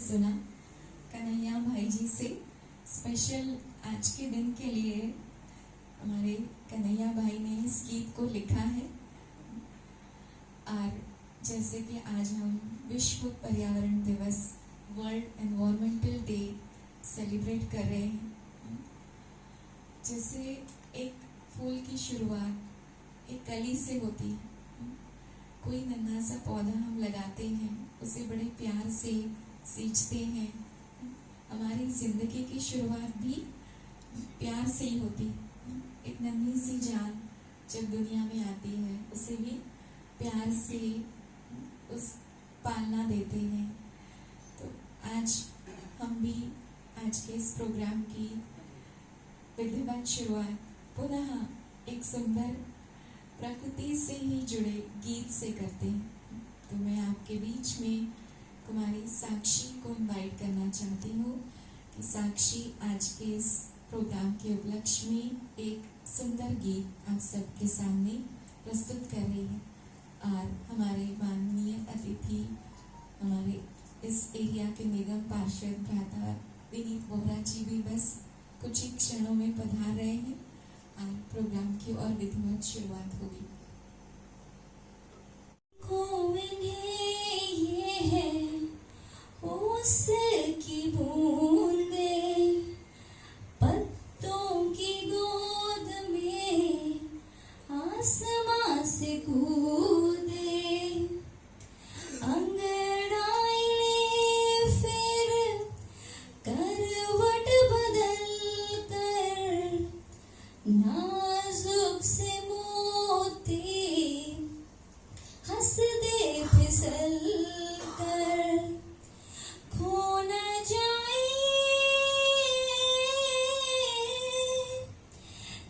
सुना कन्हैया भाई जी से। स्पेशल आज के दिन के लिए हमारे कन्हैया भाई ने इस गीत को लिखा है। और जैसे कि आज हम विश्व पर्यावरण दिवस, वर्ल्ड एनवायरमेंटल डे सेलिब्रेट कर रहे हैं, जैसे एक फूल की शुरुआत एक कली से होती है। कोई नन्हा सा पौधा हम लगाते हैं, उसे बड़े प्यार से सींचते हैं। हमारी जिंदगी की शुरुआत भी प्यार से ही होती है। एक नन्ही सी जान जब दुनिया में आती है, उसे भी प्यार से उस पालना देते हैं। तो आज हम भी आज के इस प्रोग्राम की विधिवत शुरुआत पुनः एक सुंदर प्रकृति से ही जुड़े गीत से करते हैं। तो मैं आपके बीच में कुमारी साक्षी को इनवाइट करना चाहती हूँ कि साक्षी आज के इस प्रोग्राम के उपलक्ष्य में एक सुंदर गीत आप सबके सामने प्रस्तुत कर रही है। और हमारे माननीय अतिथि, हमारे इस एरिया के निगम पार्षद भ्राता विनीत बोहरा जी भी बस कुछ ही क्षणों में पधार रहे हैं और प्रोग्राम की और विधिवत शुरुआत होगी। ये है ओस की बूंदे पत्तों की गोद में आसमां से कूदे, अंगड़ाई ले फिर करवट बदल कर नाजुक से मोती हंस दे फिसल कर, खो न जाए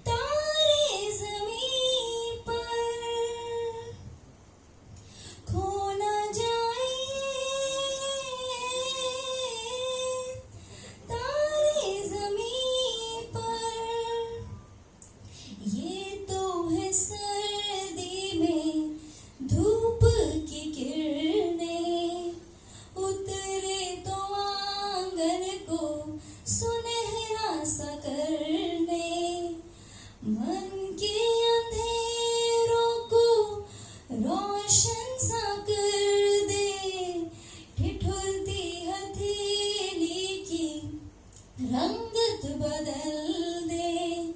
तारे ज़मीं पर, खो न जाए तारे ज़मीं पर। ये तो है सर्दी में धूप की किरणें, उतरे तो आंगन को सुनहरा सा करने, मन के अंधेरों को रोशन सा कर दे, ठिठुरती हथेली की रंगत बदल दे,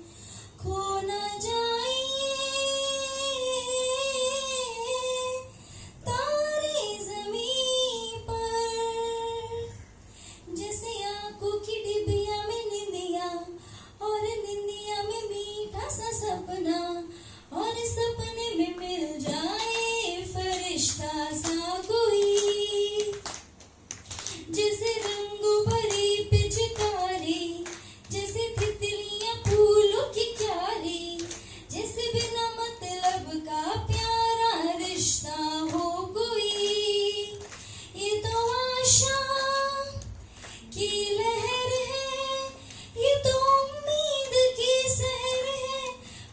खो न जाए तारे ज़मीं पर। जैसे आंखों की डिबिया में निंदिया, और निंदिया में मीठा सा सपना, और सपने में मिल जाए फरिश्ता सा कोई, जैसे रंगों भरी पिचकारी, जैसे तितलियां फूलों की क्यारी, जैसे बिना मतलब का प्यारा रिश्ता हो कोई। ये तो आशा की लहर है, ये तो उम्मीद की सहर है,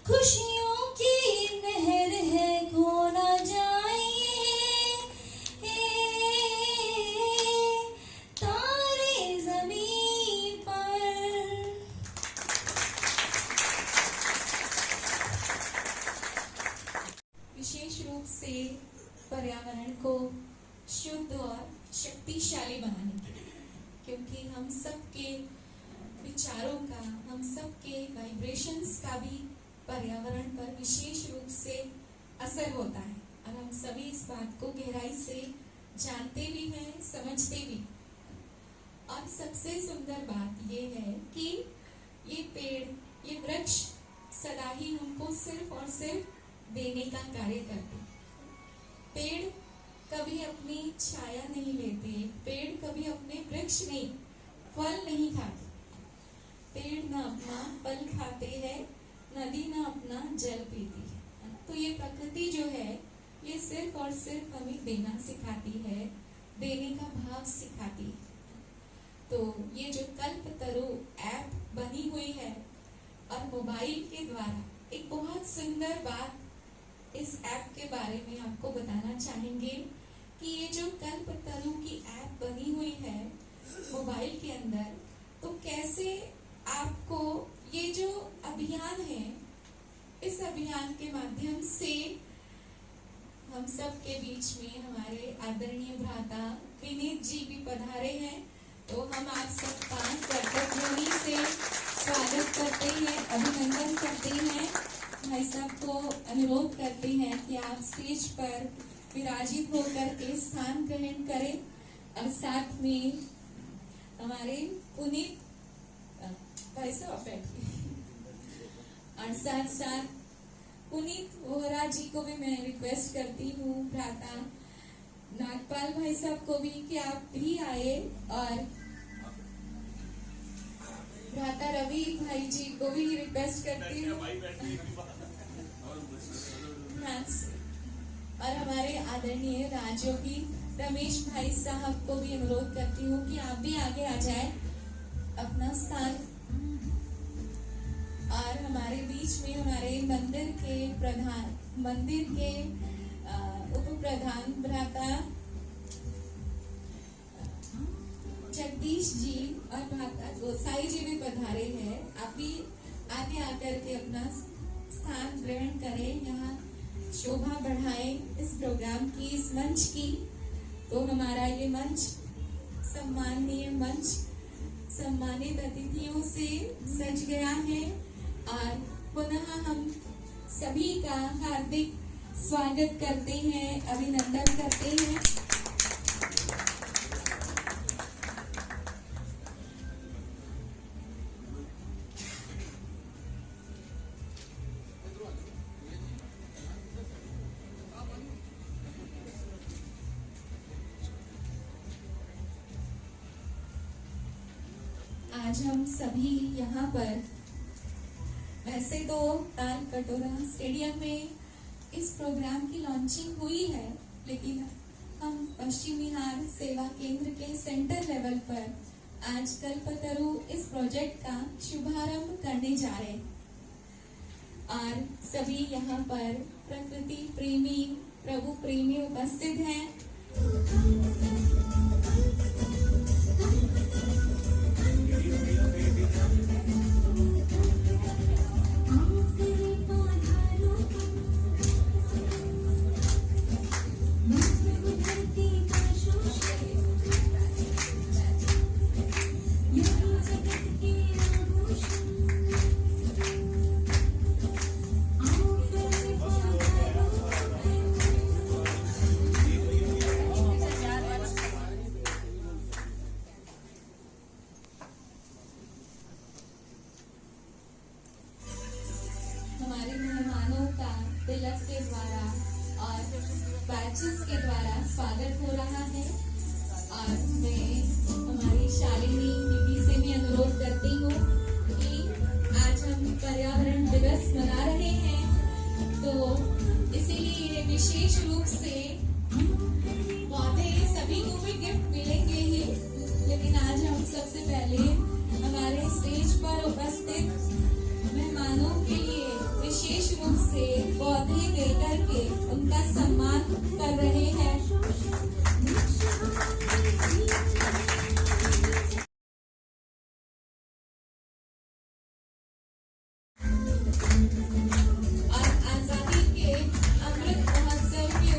खुशियों की नहर है, खो न जाए तारे ज़मीं पर। से पर्यावरण को शुद्ध और शक्तिशाली बनाने के लिए, क्योंकि हम सबके विचारों का, हम सबके वाइब्रेशंस का भी पर्यावरण पर विशेष रूप से असर होता है और हम सभी इस बात को गहराई से जानते भी हैं, समझते भी। और सबसे सुंदर बात ये है कि ये पेड़, ये वृक्ष सदा ही हमको सिर्फ और सिर्फ देने का कार्य करते हैं। पेड़ कभी अपनी छाया नहीं लेते, पेड़ कभी अपने वृक्ष नहीं, फल नहीं खाते। पेड़ न अपना फल खाते हैं, नदी न अपना जल पीती है। तो ये प्रकृति जो है, ये सिर्फ और सिर्फ हमें देना सिखाती है, देने का भाव सिखाती है। तो ये जो कल्पतरु ऐप बनी हुई है और मोबाइल के द्वारा, एक बहुत सुंदर बात इस ऐप के बारे में आपको बताना चाहेंगे कि ये जो कल्पतरु की ऐप बनी हुई है मोबाइल के अंदर, तो कैसे आपको ये जो अभियान है, इस अभियान के माध्यम से हम सब के बीच में हमारे आदरणीय भ्राता विनीत जी भी पधारे हैं। तो हम आप सबका कर्तव्यों से स्वागत करते हैं, अभिनंदन करते हैं। भाई साहब को अनुरोध करते हैं कि आप स्टेज पर विराजित होकर के स्थान ग्रहण करें और साथ में हमारे पुनीत भाई साहब बैठिए और साथ साथ पुनीत वोहरा जी को भी मैं रिक्वेस्ट करती हूँ, भ्राता नागपाल भाई साहब को भी कि आप भी आए, और भ्राता रवि भाई जी को भी रिक्वेस्ट करती हूँ, और हमारे आदरणीय राजयोगी रमेश भाई साहब को भी अनुरोध करती हूँ कि आप भी आगे आ जाए अपना स्थान। और हमारे बीच में हमारे मंदिर के उप प्रधान भ्राता जगदीश जी और भ्राता गोसाई जी भी पधारे हैं। आप भी आगे आकर के अपना स्थान ग्रहण करें, यहाँ शोभा बढ़ाएं इस प्रोग्राम की, इस मंच की। तो हमारा ये मंच सम्माननीय मंच सम्मानित अतिथियों से सज गया है और पुनः हम सभी का हार्दिक स्वागत करते हैं, अभिनंदन करते हैं। आज हम सभी यहाँ पर, वैसे तो ताल कटोरा स्टेडियम में इस प्रोग्राम की लॉन्चिंग हुई है, लेकिन हम पश्चिम बिहार सेवा केंद्र के सेंटर लेवल पर आज कल्पतरु इस प्रोजेक्ट का शुभारंभ करने जा रहे हैं। और सभी यहाँ पर प्रकृति प्रेमी, प्रभु प्रेमी उपस्थित हैं। हमारे मेहमानों का तिलक के द्वारा और बैचेस के द्वारा स्वागत हो रहा है। और मैं हमारी शालिनी दीदी से भी अनुरोध करती हूँ कि आज हम पर्यावरण दिवस मना रहे हैं, तो इसीलिए विशेष रूप से पौधे सभी को भी गिफ्ट मिलेंगे ही, लेकिन आज हम सबसे पहले हमारे स्टेज पर उपस्थित मेहमानों के लिए विशेष रूप से पौधे देकर के उनका सम्मान कर रहे हैं। और आजादी के अमृत महोत्सव के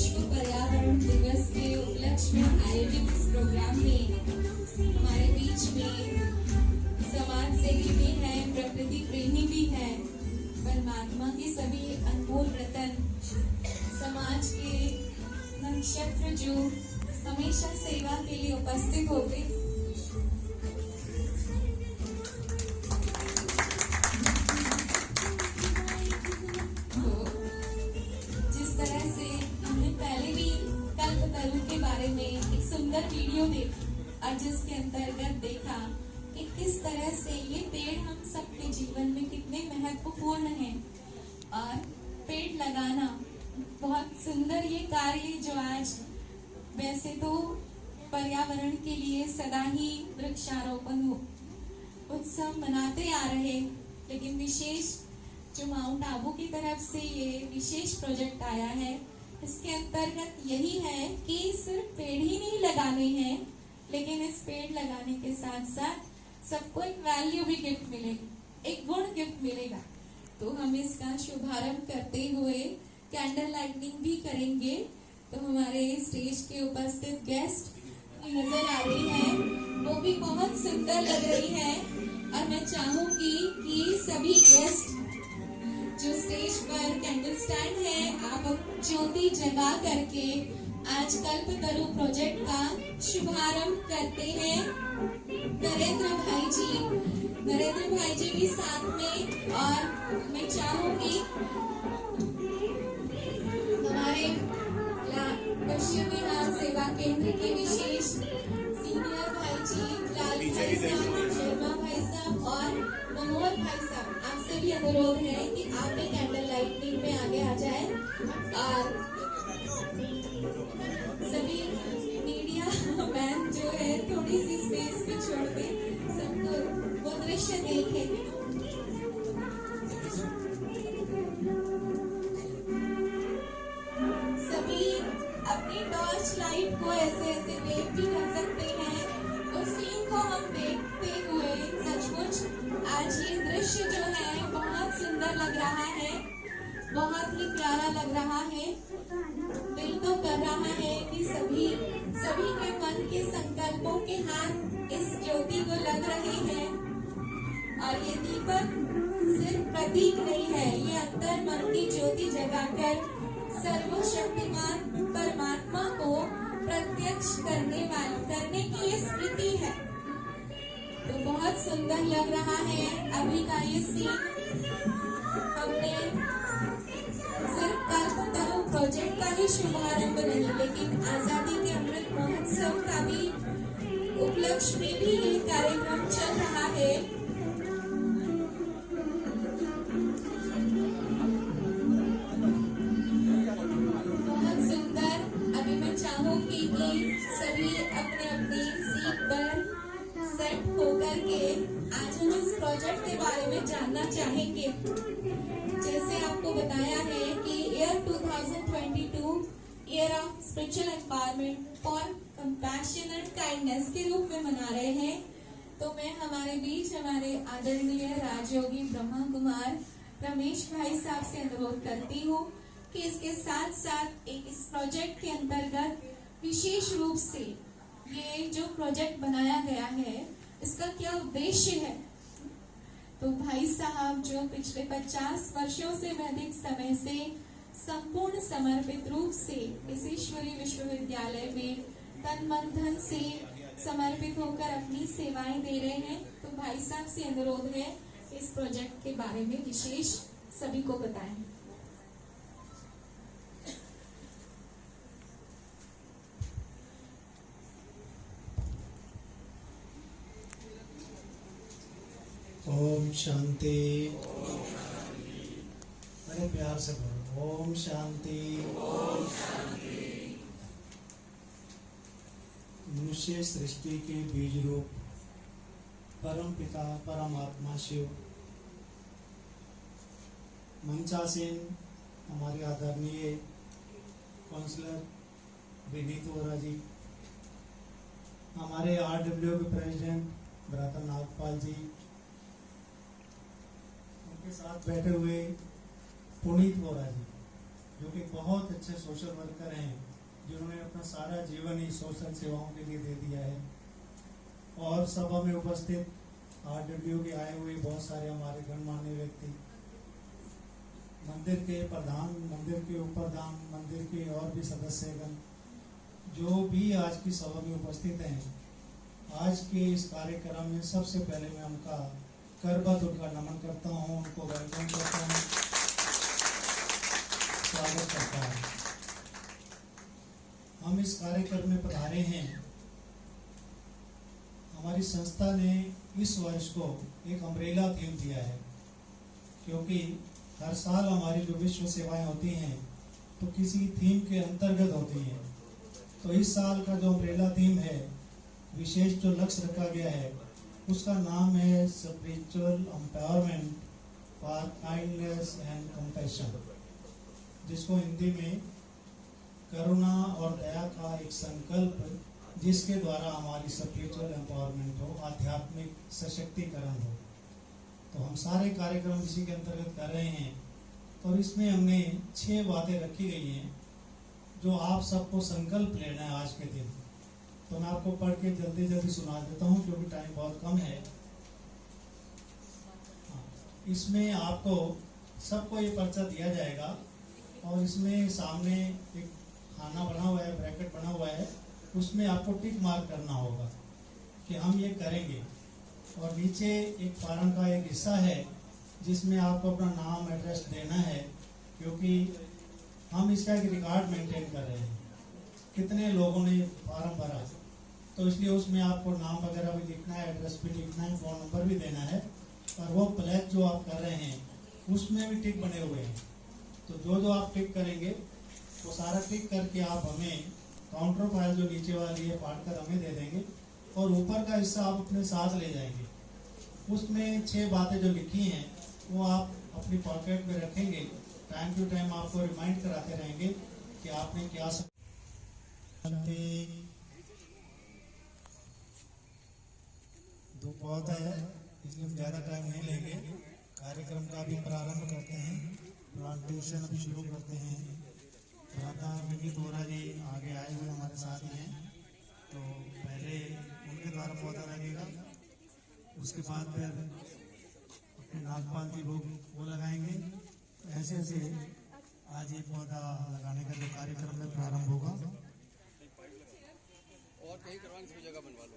विश्व पर्यावरण दिवस के उपलक्ष्य में आयोजित इस प्रोग्राम में हमारे बीच में समाज सेवी भी है, प्रकृति प्रेमी भी है, परमात्मा की सभी अनमोल रतन, समाज के नक्षत्र जो हमेशा सेवा के लिए उपस्थित होते। तो जिस तरह से हमने पहले भी कल्पतरु के बारे में एक सुंदर वीडियो देखी और जिसके अंतर्गत देखा कि किस तरह से ये पेड़ हम सबके जीवन में कितने महत्वपूर्ण हैं और पेड़ लगाना बहुत सुंदर ये कार्य जो आज वैसे तो पर्यावरण के लिए सदा ही वृक्षारोपण उत्सव मनाते आ रहे, लेकिन विशेष जो माउंट आबू की तरफ से ये विशेष प्रोजेक्ट आया है, इसके अंतर्गत यही है कि सिर्फ पेड़ ही नहीं लगाने हैं, लेकिन इस पेड़ लगाने के साथ साथ सबको एक वैल्यू भी गिफ्ट मिलेगी, एक गुण गिफ्ट मिलेगा। तो हम इसका शुभारंभ करते हुए कैंडल लाइटनिंग भी करेंगे। तो हमारे स्टेज के उपस्थित गेस्ट नजर आ रही है, वो भी बहुत सुंदर लग रही है और मैं चाहूंगी कि सभी गेस्ट जो स्टेज पर कैंडल स्टैंड है, आप ज्योति जगा करके आज कल्पतरु प्रोजेक्ट का शुभारंभ करते हैं। नरेंद्र भाई जी भी साथ में, और मैं चाहूंगी हमारे पश्चिम बिहार सेवा केंद्र के विशेष सीनियर भाई जी लाल भाई साहब, शर्मा भाई साहब और मनोहर भाई साहब, आपसे भी अनुरोध है कि आप भी कैंडल लाइटनिंग में आगे आ जाएं और सभी मीडिया मैन जो है थोड़ी सी स्पेस भी छोड़ के सबको वो दृश्य देखें। सभी अपनी टॉर्च लाइट को ऐसे ऐसे वेव भी कर सकते हैं। उस सीन को हम देखते हुए सचमुच आज ये दृश्य जो है बहुत सुंदर लग रहा है, बहुत ही प्यारा लग रहा है। दिल तो कर रहा है कि सभी के मन के संकल्पों के हाथ इस ज्योति को लग रहे हैं और ये दीपक सिर्फ प्रतीक नहीं है, ये अंतर मन की ज्योति जगाकर सर्वशक्तिमान परमात्मा को प्रत्यक्ष करने की ये स्मृति है। तो बहुत सुंदर लग रहा है अभी का ये सीन। हमने सिर्फ कल्पतरु प्रोजेक्ट का ही शुभारंभ नहीं, लेकिन आजादी के अमृत महोत्सव का भी उपलक्ष्य में भी ये कार्यक्रम चल रहा है। बहुत सुंदर। अभी मैं चाहूंगी कि सभी अपने अपनी सीट पर सेट होकर के आज हम इस प्रोजेक्ट के बारे में जानना चाहेंगे। जैसे आपको बताया है कि year 2022 year of spiritual empowerment for compassion and kindness के रूप में मना रहे हैं। तो मैं हमारे बीच हमारे आदरणीय राजयोगी ब्रह्मा कुमार रमेश भाई साहब से अनुरोध करती हूँ कि इसके साथ साथ एक इस प्रोजेक्ट के अंतर्गत विशेष रूप से ये जो प्रोजेक्ट बनाया गया है, इसका क्या उद्देश्य है। तो भाई साहब जो पिछले 50 वर्षों से अधिक समय से संपूर्ण समर्पित रूप से इस ईश्वरीय विश्वविद्यालय में तन मन धन से समर्पित होकर अपनी सेवाएं दे रहे हैं। तो भाई साहब से अनुरोध है इस प्रोजेक्ट के बारे में विशेष सभी को बताएं। ओम शांति। अरे प्यार से बोलो ओम शांति। मनुष्य सृष्टि के बीज रूप परम पिता परमात्मा शिव मंचासीन हमारे आदरणीय काउंसलर विनीत वोरा जी, हमारे RW के प्रेसिडेंट भ्राता नागपाल जी, उनके साथ बैठे हुए पुनीत वोरा जी, जो कि बहुत अच्छे सोशल वर्कर हैं, जिन्होंने अपना सारा जीवन ही सोशल सेवाओं के लिए दे दिया है। और सभा में उपस्थित RWO के आए हुए बहुत सारे हमारे गणमान्य व्यक्ति, मंदिर के प्रधान, मंदिर के उपप्रधान, मंदिर के और भी सदस्यगण, जो भी आज की सभा में उपस्थित हैं, आज के इस कार्यक्रम में सबसे पहले मैं उनका करबद्ध उनका नमन करता हूँ, उनको वेलकम करता हूँ, स्वागत करता हूँ। हम इस कार्यक्रम में पधारे हैं। हमारी संस्था ने इस वर्ष को एक अम्ब्रेला थीम दिया है, क्योंकि हर साल हमारी जो विश्व सेवाएं होती हैं तो किसी थीम के अंतर्गत होती हैं। तो इस साल का जो अम्ब्रेला थीम है, विशेष जो लक्ष्य रखा गया है, उसका नाम है spiritual empowerment for kindness and compassion, जिसको हिंदी में करुणा और दया का एक संकल्प, जिसके द्वारा हमारी स्पिरिचुअल एम्पावरमेंट हो, आध्यात्मिक सशक्तिकरण हो। तो हम सारे कार्यक्रम इसी के अंतर्गत कर रहे हैं और इसमें हमने 6 बातें रखी गई हैं जो आप सबको संकल्प लेना है आज के दिन। तो मैं आपको पढ़ के जल्दी जल्दी सुना देता हूँ, क्योंकि टाइम बहुत कम है। इसमें आपको सबको ये पर्चा दिया जाएगा और इसमें सामने एक खाना बना हुआ है, ब्रैकेट बना हुआ है, उसमें आपको टिक मार्क करना होगा कि हम ये करेंगे। और नीचे एक फॉर्म का एक हिस्सा है जिसमें आपको अपना नाम, एड्रेस देना है, क्योंकि हम इसका एक रिकॉर्ड मेंटेन कर रहे हैं, कितने लोगों ने फॉर्म भरा, तो इसलिए उसमें आपको नाम वगैरह भी लिखना है, एड्रेस भी लिखना है, फ़ोन नंबर भी देना है। और वो प्लेट जो आप कर रहे हैं उसमें भी टिक बने हुए हैं, तो जो आप टिक करेंगे वो सारा टिक करके आप हमें काउंटर फाइल जो नीचे वाली है फाड़ कर हमें दे देंगे, और ऊपर का हिस्सा आप अपने साथ ले जाएंगे। उसमें 6 बातें जो लिखी हैं वो आप अपनी पॉकेट में रखेंगे। टाइम टू टाइम आपको रिमाइंड कराते रहेंगे कि आपने क्या दो पौधा है, इसलिए हम ज़्यादा टाइम नहीं लेंगे। कार्यक्रम का भी प्रारंभ करते हैं, प्लांटेशन अभी शुरू करते हैं। राधा विनीत बोरा जी आगे आए हुए हमारे साथ हैं, तो पहले उनके द्वारा पौधा लगेगा, उसके बाद फिर अपने नागपाल जी लोग वो लगाएंगे। तो ऐसे ऐसे आज ये पौधा लगाने का जो कार्यक्रम में प्रारंभ होगा। और कहीं करवाने की जगह बनवा लो।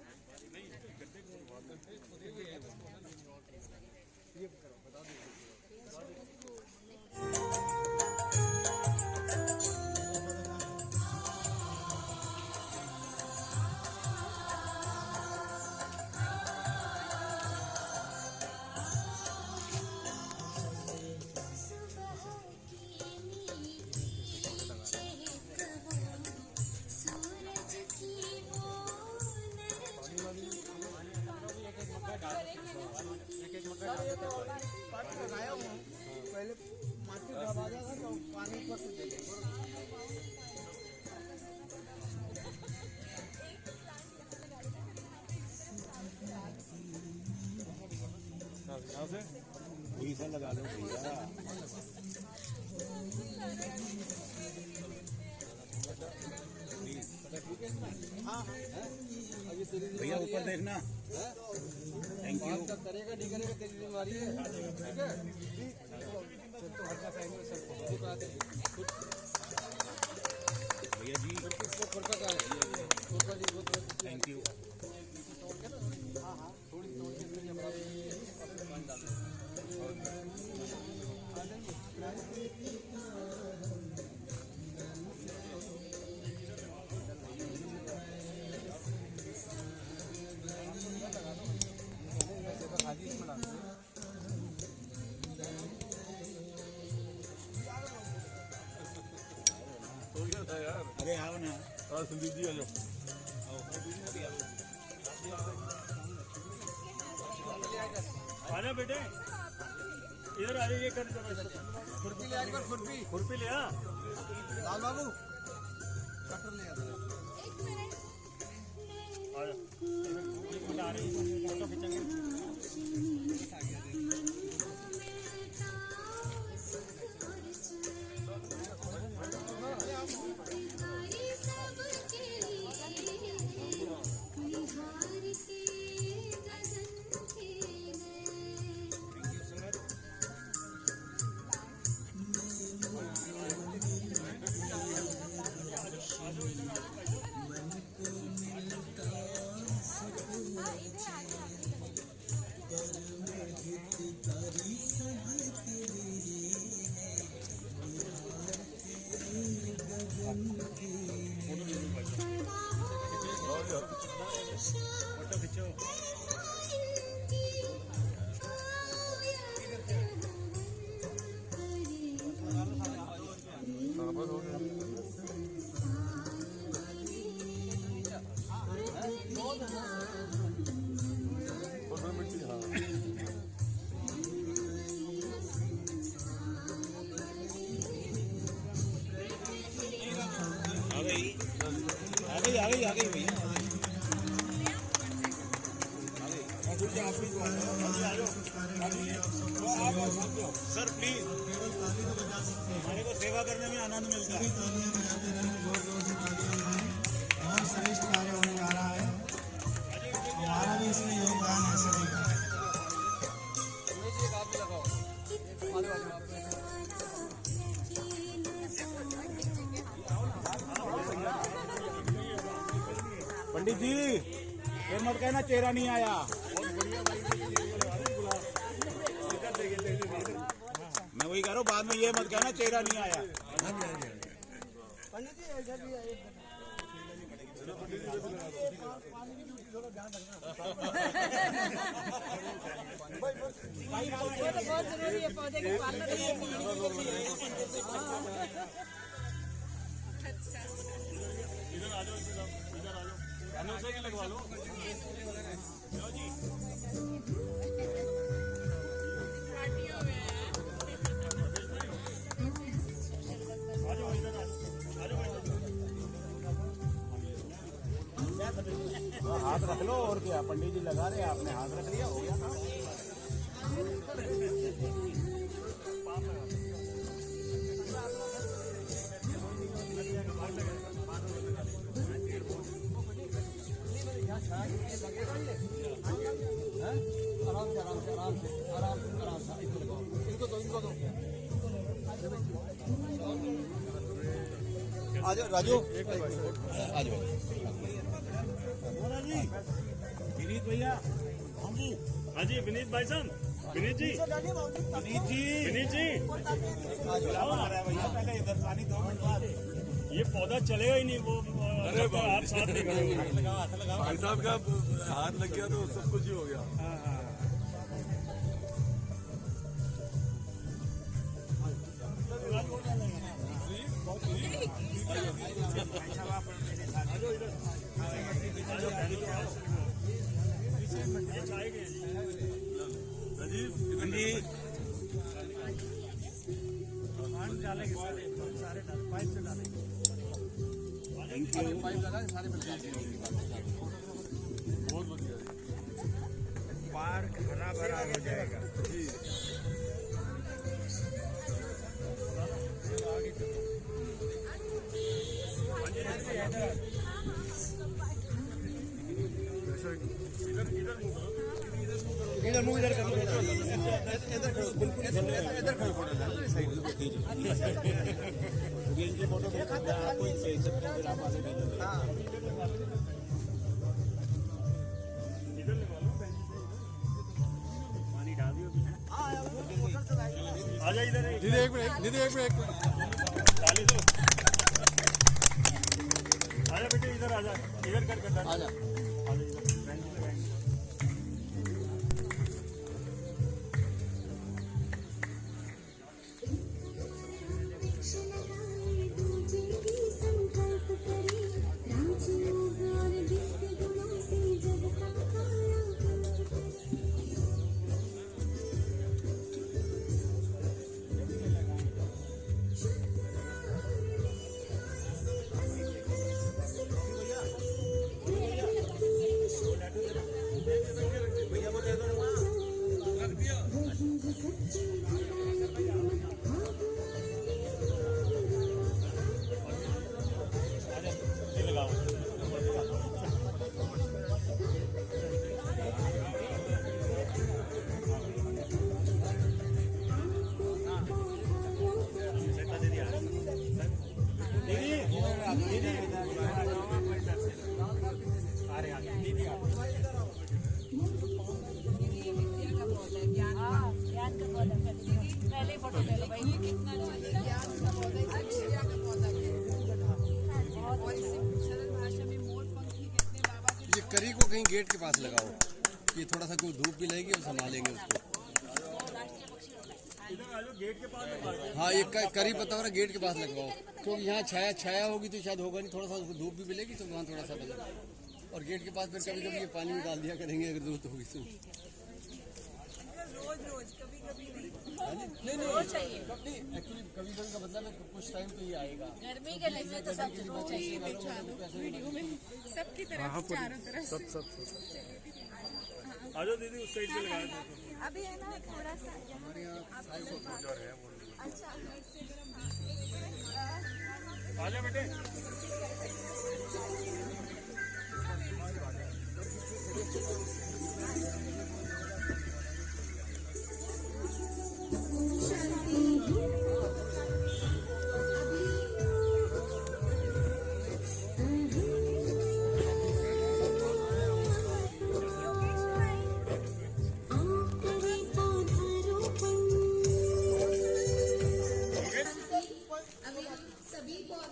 ये करो, बता दो। पहले माटी दबा देगा तो पानी ऊपर से दे देगा। यहाँ से भैया लगा लो भैया। भैया ऊपर देखना। Thank you. करेगा नहीं करेगा तेरी बीमारी है, ठीक है। तो हल्का साइड में सब भैया जी खुरपा का है, खुरपा जी बहुत थैंक यू। हाँ हाँ थोड़ी पानी डाल अरे आओ ना। संदीप जी आ जाओ। आना बेटे, इधर आ जाइए। कर खुरपी ले आ, खुरपी ले आ। लाल बाबू कटर ले आ। फोटो खींचेंगे। पंडित जी ये मत कहना चेहरा नहीं आया। मैं वही कह रहा हूँ, बाद में ये मत कहना चेहरा नहीं आया। बहुत जरूरी है पौधे के पालन। इधर आ जाओ, इधर आ जाओ, पैनल से लगवा लो। हाथ रख लो और क्या, पंडित जी लगा रहे, आपने हाथ रख लिया, हो गया काम। राजू विनीत भैया। हाँ जी विनीत भाई साहब, विनीत जी, विनीत जी भैया पहले इधर पानी 2 मिनट बाद। ये पौधा चलेगा ही नहीं, वो जब तक आप साथ नहीं करेंगे। भाई साहब का हाथ लग गया तो सब कुछ ही हो गया। पार्क हरा भरा हो जाएगा। इधर मुंह इधर कर लो, इधर खड़ो फोटो इनके फोटो आपको भेज सकते हैं, फिर आप आगे भेजोगे। पानी डाल दियो। आ जा इधर, दीदी एक मिनट डाली दो। आजा बेटे इधर आजा, इधर कर आजा, करी को कहीं गेट के पास लगाओ, ये थोड़ा सा कोई धूप भी लगेगी और संभालेंगे उसको। गेट के पास लगवा दो। हाँ, ये करी पत्ता वाला गेट के पास लगवाओ, क्योंकि यहाँ छाया होगी तो शायद होगा नहीं, थोड़ा सा उसको धूप भी मिलेगी तो वहाँ थोड़ा सा बदलेगा। और गेट के पास फिर कभी कभी ये पानी में डाल दिया करेंगे अगर जरूरत होगी तो। नहीं एक्चुअली कभी कभी का मतलब है कुछ टाइम तो ये आएगा। गर्मी के लिए तो सब वीडियो में सबकी तरफ चारों तरफ सब आ जाओ दीदी, उस साइड पे लगा दो। अभी है ना थोड़ा सा अच्छा आ जा बेटे।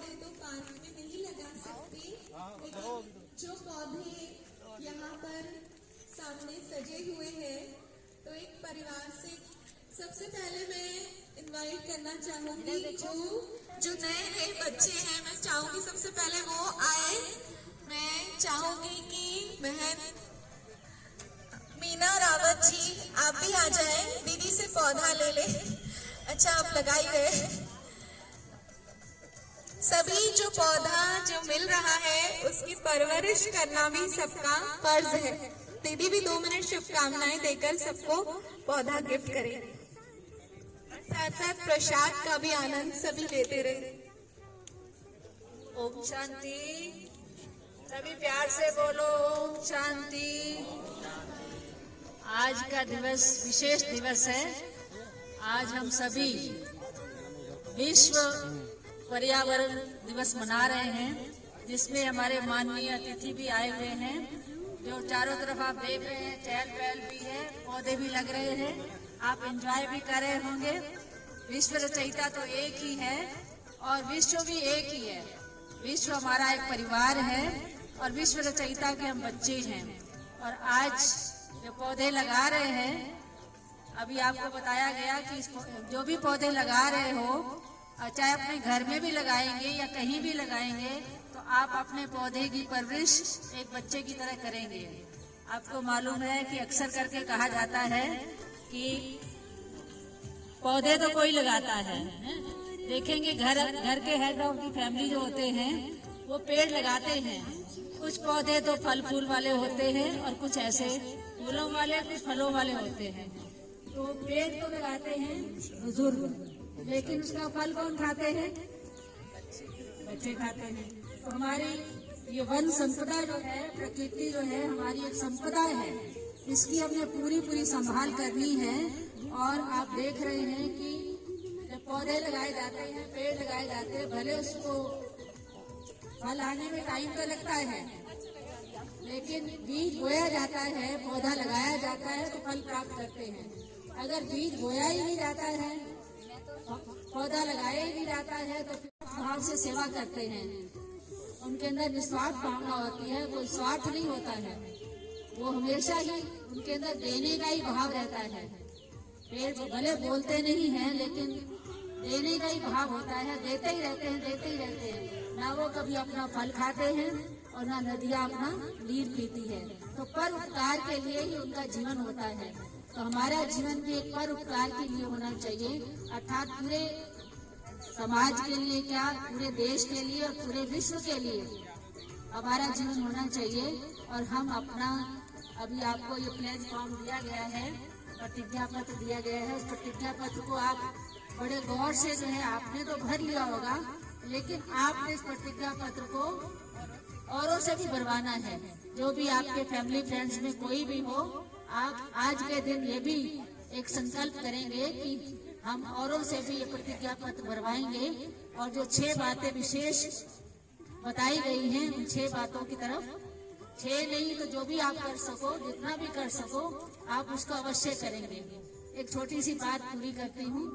पौधे तो पार्क में नहीं लगा सकते, लेकिन जो पौधे यहाँ पर सामने सजे हुए हैं, तो एक परिवार से सबसे पहले मैं इनवाइट करना चाहूंगी जो नए नए बच्चे हैं, मैं चाहूंगी सबसे पहले वो आए। मैं चाहूंगी कि बहन मीना रावत जी आप भी आ जाएं, दीदी से पौधा ले ले। अच्छा आप लगा ही रहे। सभी जो पौधा जो मिल रहा है उसकी परवरिश करना भी सबका फर्ज है। दीदी भी 2 मिनट शुभकामनाएं देकर सबको पौधा गिफ्ट करें। साथ साथ प्रसाद का भी आनंद सभी लेते रहे। ओम शांति। सभी प्यार से बोलो ओम शांति। आज का दिवस विशेष दिवस है। आज हम सभी विश्व पर्यावरण दिवस मना रहे हैं, जिसमें हमारे माननीय अतिथि भी आए हुए हैं। जो चारों तरफ आप देख रहे हैं, चहल पहल भी है, पौधे भी लग रहे हैं, आप एंजॉय भी कर रहे होंगे। विश्व रचयिता तो एक ही है और विश्व भी एक ही है। विश्व हमारा एक परिवार है और विश्व रचयिता के हम बच्चे हैं। और आज जो पौधे लगा रहे हैं, अभी आपको बताया गया कि जो भी पौधे लगा रहे हो, चाहे अपने घर में भी लगाएंगे या कहीं भी लगाएंगे, तो आप अपने पौधे की परवरिश एक बच्चे की तरह करेंगे। आपको मालूम है कि अक्सर करके कहा जाता है कि पौधे तो कोई लगाता है। देखेंगे घर के हेड ऑफ दी फैमिली जो होते हैं वो पेड़ लगाते हैं। कुछ पौधे तो फल फूल वाले होते हैं और कुछ ऐसे फूलों वाले, कुछ फलों वाले होते हैं। तो पेड़ तो लगाते हैं बुजुर्ग, लेकिन उसका फल कौन खाते हैं? बच्चे खाते हैं। तो हमारी ये वन संपदा जो है, प्रकृति जो है, हमारी एक संपदा है। इसकी हमने पूरी संभाल करनी है। और आप देख रहे हैं कि जब पौधे लगाए जाते हैं, पेड़ लगाए जाते हैं, भले उसको फल आने में टाइम तो लगता है, लेकिन बीज बोया जाता है, पौधा लगाया जाता है तो फल प्राप्त करते हैं। अगर बीज बोया ही नहीं जाता है, पौधा लगाया ही नहीं जाता है, तो भाव से सेवा करते हैं। उनके अंदर निस्वार्थ भावना होती है, कोई स्वार्थ नहीं होता है। वो हमेशा ही उनके अंदर देने का ही भाव रहता है। पेड़ भले बोलते नहीं हैं, लेकिन देने का ही भाव होता है। देते ही रहते हैं। ना वो कभी अपना फल खाते हैं और ना नदियाँ अपना नीर पीती है। तो पर उपकार के लिए ही उनका जीवन होता है। तो हमारा जीवन भी एक पर उपकार के लिए होना चाहिए, अर्थात पूरे समाज के लिए, क्या पूरे देश के लिए और पूरे विश्व के लिए हमारा जीवन होना चाहिए। और हम अपना, अभी आपको ये प्लेज फॉर्म दिया गया है, प्रतिज्ञा पत्र दिया गया है, उस प्रतिज्ञा पत्र को आप बड़े गौर से जो है आपने तो भर लिया होगा, लेकिन आपने इस प्रतिज्ञा पत्र को औरों से भी भरवाना है। जो भी आपके फैमिली फ्रेंड्स में कोई भी हो, आप आज के दिन ये भी एक संकल्प करेंगे कि हम औरों से भी ये प्रतिज्ञा पत्र भरवाएंगे। और जो 6 बातें विशेष बताई गई हैं, उन 6 बातों की तरफ, 6 नहीं तो जो भी आप कर सको, जितना भी कर सको, आप उसको अवश्य करेंगे। एक छोटी सी बात पूरी करती हूँ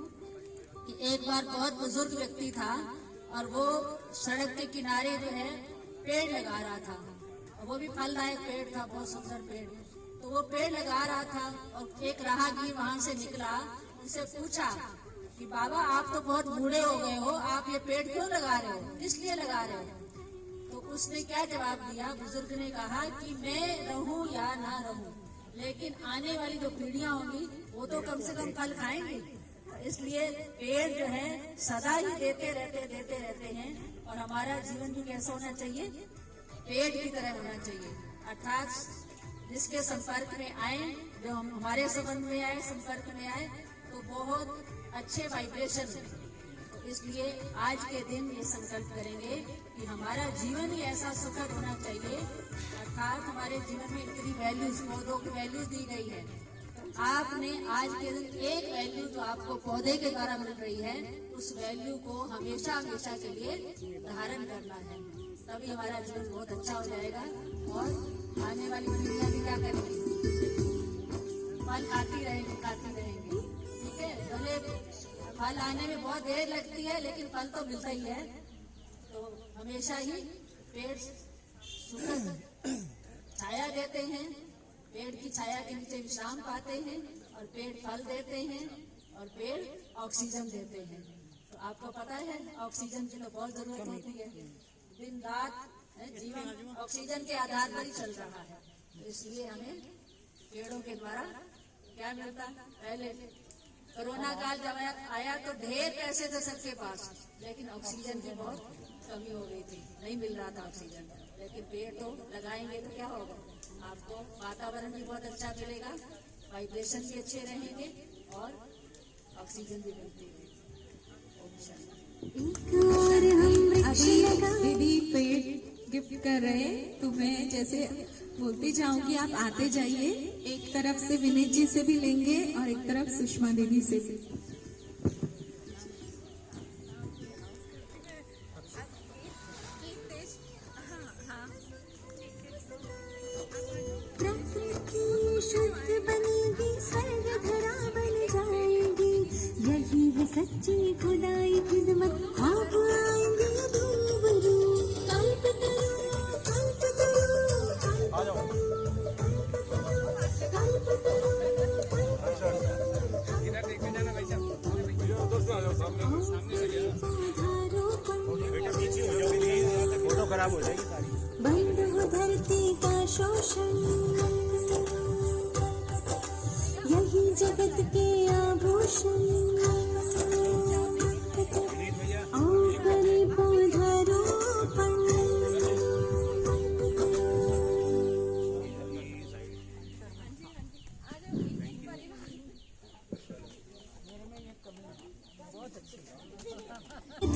कि एक बार बहुत बुजुर्ग व्यक्ति था और वो सड़क के किनारे जो है पेड़ लगा रहा था, और वो भी फलदायक पेड़ था, बहुत सुंदर पेड़। तो वो पेड़ लगा रहा था और एक राहगीर वहाँ से निकला, उनसे पूछा कि बाबा आप तो बहुत बूढ़े हो गए हो, आप ये पेड़ क्यों लगा रहे हो, किस लिए लगा रहे हो? तो उसने क्या जवाब दिया? बुजुर्ग ने कहा कि मैं रहूं या ना रहूं, लेकिन आने वाली जो पीढ़ियां होंगी वो तो कम से कम फल खाएंगी। इसलिए पेड़ जो है सदा ही देते रहते हैं। और हमारा जीवन भी कैसा होना चाहिए? पेड़ की तरह होना चाहिए। अर्थात जिसके संपर्क में आए, जो हमारे संबंध में आए, संपर्क में आए, तो बहुत अच्छे वाइब्रेशन है। तो इसलिए आज के दिन ये संकल्प करेंगे कि हमारा जीवन ही ऐसा सुखद होना चाहिए। अर्थात हमारे जीवन में इतनी वैल्यूज, पौधों की वैल्यूज दी गई है, तो आपने आज के दिन एक वैल्यू जो आपको पौधे के द्वारा मिल रही है, उस वैल्यू को हमेशा के लिए धारण करना है। तभी हमारा जीवन बहुत अच्छा हो जाएगा और आने वाली पीढ़ियां भी क्या करेंगी? फल खाती रहेंगी। ठीक है, भले फल आने में बहुत देर लगती है, लेकिन फल तो मिलता ही है। तो हमेशा ही पेड़ सुखद छाया देते हैं, पेड़ की छाया के नीचे विश्राम पाते हैं, और पेड़ फल देते हैं, और पेड़ ऑक्सीजन देते हैं। तो आपको पता है ऑक्सीजन की तो बहुत जरूरत होती है, दिन रात जीवन ऑक्सीजन के आधार पर ही चल रहा है। तो इसलिए हमें पेड़ों के द्वारा क्या मिलता, पहले कोरोना काल जब आया तो ढेर पैसे थे सबके पास, लेकिन ऑक्सीजन की बहुत कमी हो गई थी, नहीं मिल रहा था ऑक्सीजन। लेकिन पेड़ तो लगाएंगे तो क्या होगा, आपको वातावरण भी बहुत अच्छा मिलेगा, वाइब्रेशन भी अच्छे रहेंगे और ऑक्सीजन भी मिलती है। दीदी पेड़ गिफ्ट कर रहे हैं, तो मैं जैसे बोलती जाऊंगी, आप आते जाइए। एक तरफ से विनीत जी से भी लेंगे और एक तरफ सुषमा दीदी से भी। प्रकृति शुद्ध बनेगी, स्वर्ग धरा बन जाएगी, यही है सच्ची खुदाई खिदमत, आप आएंगे रूबरू। कल्पतरू कल्पतरू फोटो खराब हो जाएगी सारी। बंद हो धरती का शोषण, यही जगत के आभूषण, आओ करें पौधारोपण।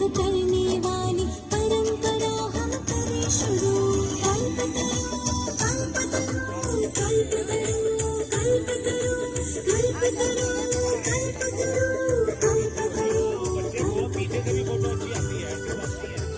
करने वाली परंपरा हम करें शुरू। कल्पतरू कल्पतरू कल्पतरू कल्पतरू कल्पतरू कल्पतरू कल्पतरू। पीछे से भी फोटो अच्छी आती है, ऐसे बात नहीं है।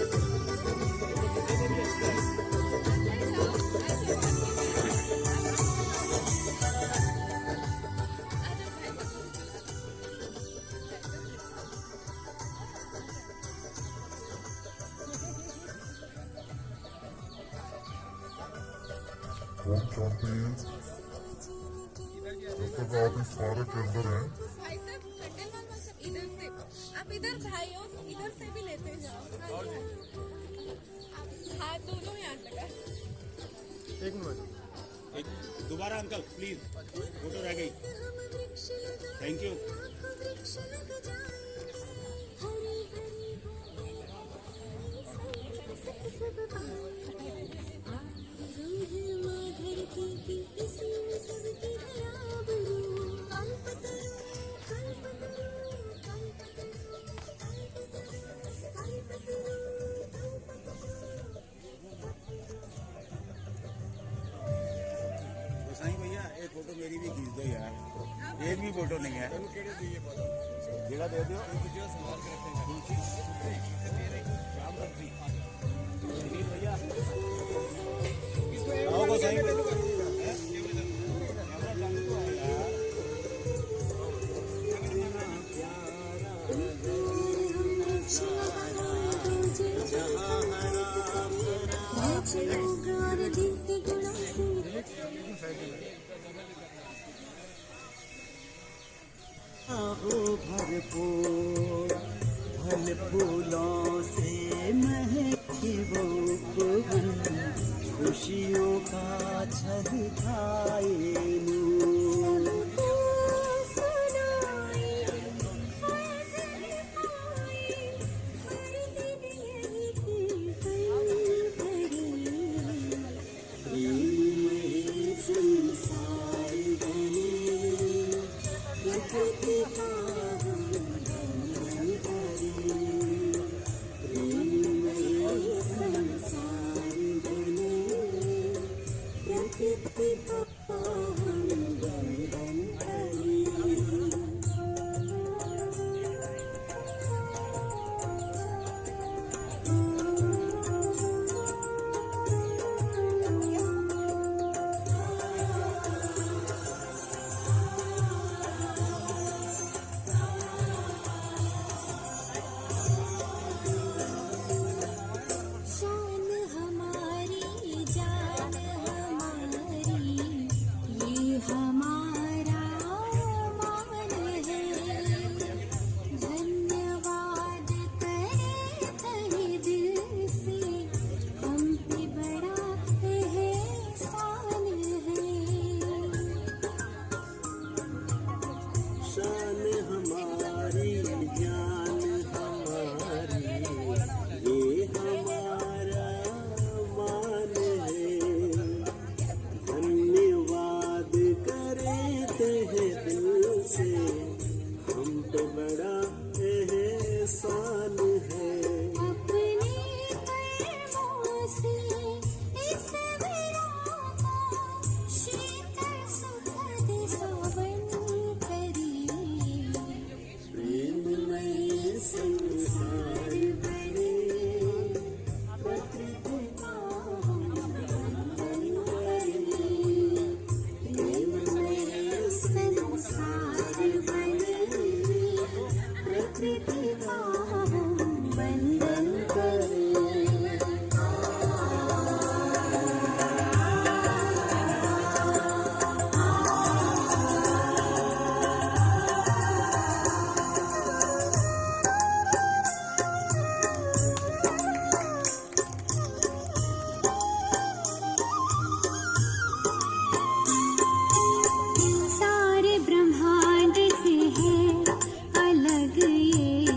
हम चाहते हैं जब तक आप इस पार्क के अंदर हैं, भाई साहब खंडेलवाल साहब इधर से, आप इधर भाइयों इधर से भी लेते जाओ। हाथ दोनों यहाँ लगा। एक मिनट, एक दोबारा अंकल प्लीज, फोटो रह गई। Thank you. गोसाई भैया एक फोटो मेरी भी खींच दो यार, एक भी फोटो नहीं है। जगह दे दो। भैया आओ गोसाई भरपूर फल फूलों से महके वो भुवन, खुशियों का छलकाए नूर। संसार बने, प्रकृति से इस विरामा शीतल सुखद सावन करी प्रेममय संसार बने प्रकृति का वंदन करें प्रेममय संसार बने प्रकृति का वंदन करें सारे ब्रह्मांड से है अलग ये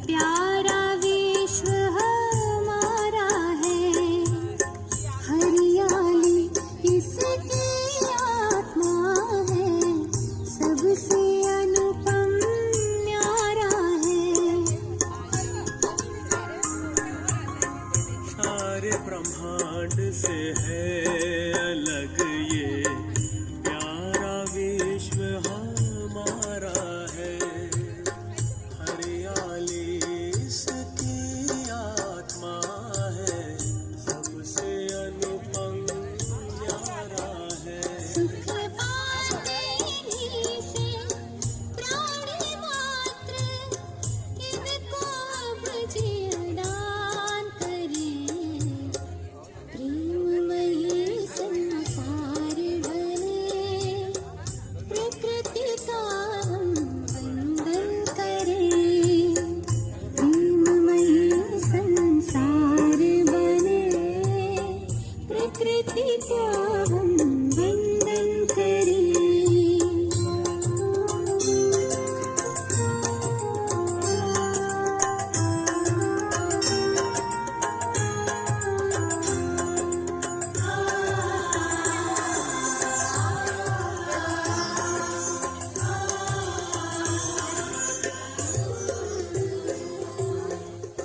प्यारा विश्व हमारा है हरियाली इसकी आत्मा है सबसे अनुपम न्यारा है सारे ब्रह्मांड से है अलग ये प्यारा विश्व हमारा है हरियाली इसकी आत्मा है सबसे अनुपम न्यारा है सुख पाते ही से प्राणी मात्र इनको अब जीवदान करें प्रेममय संसार बने प्रकृति का हम वंदन करें प्रेममय संसार बने प्रकृति का हम वंदन करें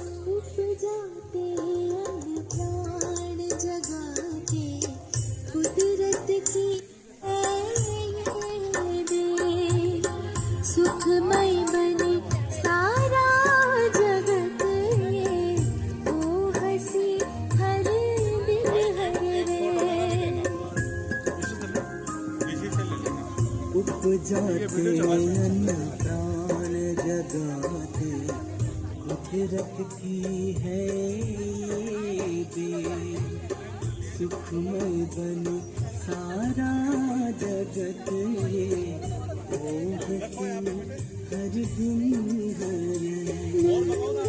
उपजाते अन्न प्राण जगाते कुदरत की दे सुखमय बने सारा जगत ये ओ हंसी हर दिल हर रे उपजाते अन्न प्राण जगाते कुदरत की है ये देन सुखमय बने सारा जगत ये ओ हंसी हर दिन हर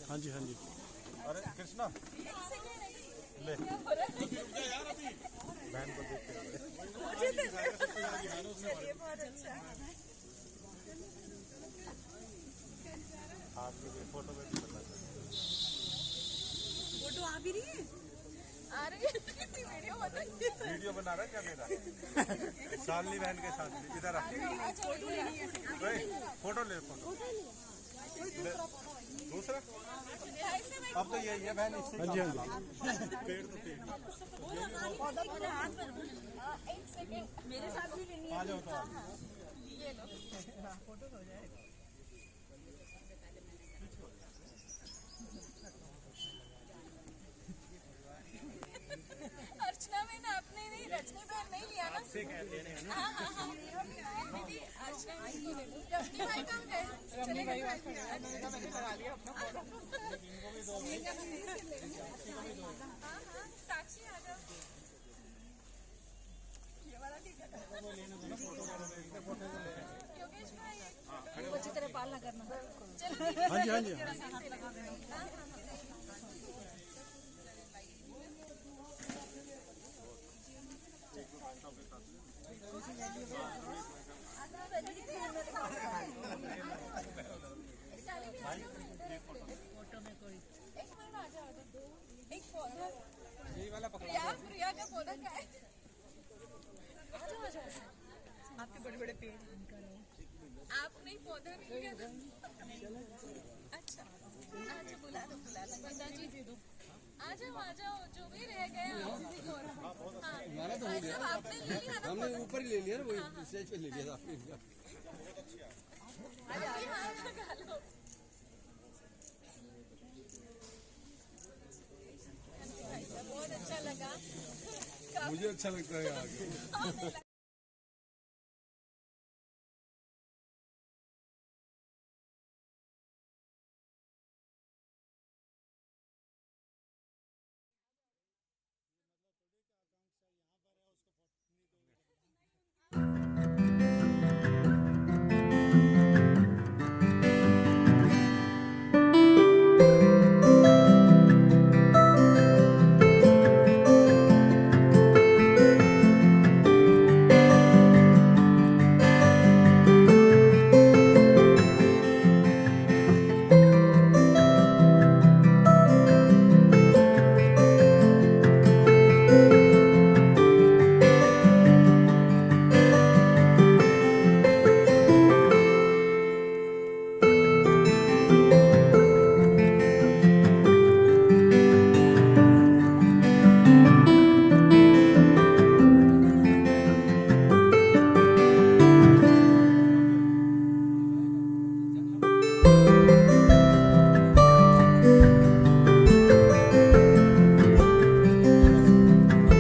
हाँ जी हाँ जी अरे कृष्णा ले बहन को फोटो फोटो आ भी रही है आ रही है वीडियो बना रहा है क्या मेरा सालनी बहन के साथ इधर आ फोटो ले दूसरा अब तो यही है बहन इससे हाँ जी हाँ पेड़ तो पेड़ एक सेकंड मेरे साथ भी लेनी है आ जाओ तो ये लो फोटो हो जाएगा अर्चना में ना आपने नहीं रजनी बहन नहीं लिया ना से कहते हैं ना दीदी अर्चना में नहीं ले लो रजनी भाई कहाँ गए चले गए मैंने लगा लिया अपना फोटो साक्षी आ जाओ ये वाला ठीक है योगेश भाई अच्छी तरह पालना करना चलो हाँ जी हाँ जी हाँ फोटो में कोई एक मिनट आ जाओ एक पौधा यही वाला पकड़ा प्रिया का पौधा क्या है आ जाओ आपके बड़े बड़े पेड़ आपने पौधा नहीं लिया था अच्छा अच्छा बुला दो पिताजी दे दो आ जाओ जो भी रह गए हमारा तो हो गया आपने ले लिया ना हमने ऊपर ही ले लिया ना वही स्टेज पे ले लिया था आपके बहुत अच्छा लगा मुझे अच्छा लगता है आगे